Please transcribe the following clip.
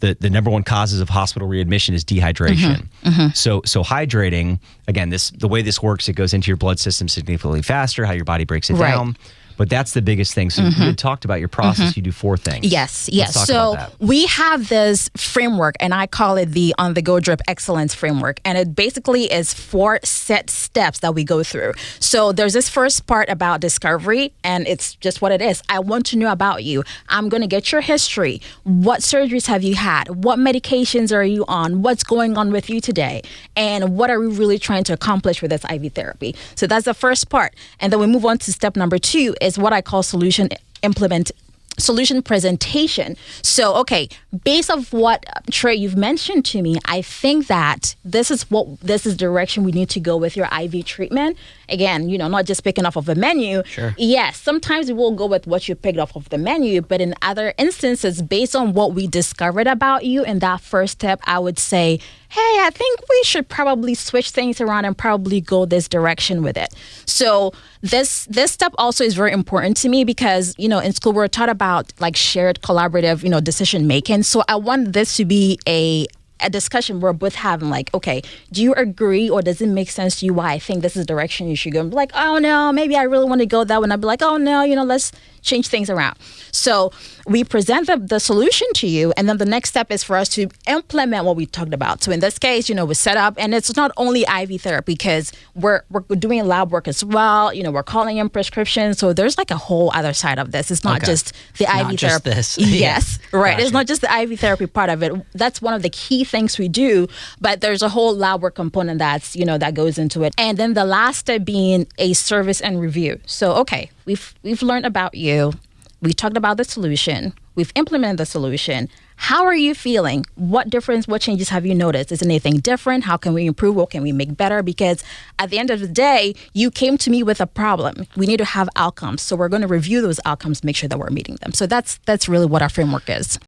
the number one causes of hospital readmission is dehydration. So hydrating, again, the way this works, it goes into your blood system significantly faster, how your body breaks it down. But that's the biggest thing. So you had talked about your process. You do 4 things. Yes. Let's talk So about that. we have this framework, and I call it the On the Go Drip Excellence Framework. And it basically is 4 set steps that we go through. So there's this first part about discovery, and it's just what it is. I want to know about you. I'm going to get your history. What surgeries have you had? What medications are you on? What's going on with you today? And what are we really trying to accomplish with this IV therapy? So that's the first part. And then we move on to step number 2 is what I call solution presentation. So, okay, based off what Trey you've mentioned to me, I think that this is the direction we need to go with your IV treatment. Again, not just picking off of a menu. Sure. Yes, sometimes we will go with what you picked off of the menu, but in other instances, based on what we discovered about you in that first step, I would say, hey, I think we should probably switch things around and probably go this direction with it. So this step also is very important to me because, in school we're taught about like shared collaborative, decision making. So I want this to be a discussion we're both having, like, okay, do you agree or does it make sense to you why I think this is the direction you should go? And be like, oh no, maybe I really want to go that way. And I'd be like, oh no, let's change things around. So we present the solution to you, and then the next step is for us to implement what we talked about. So in this case, we set up, and it's not only IV therapy because we're doing lab work as well. We're calling in prescriptions. So there's like a whole other side of this. It's not just the IV therapy. This. Yes, right. Gotcha. It's not just the IV therapy part of it. That's one of the key things we do, but there's a whole lab work component that's, that goes into it. And then the last step being a service and review. So, okay, we've learned about you. We talked about the solution. We've implemented the solution. How are you feeling? What changes have you noticed? Is anything different? How can we improve? What can we make better? Because at the end of the day, you came to me with a problem. We need to have outcomes. So we're going to review those outcomes, make sure that we're meeting them. So that's really what our framework is.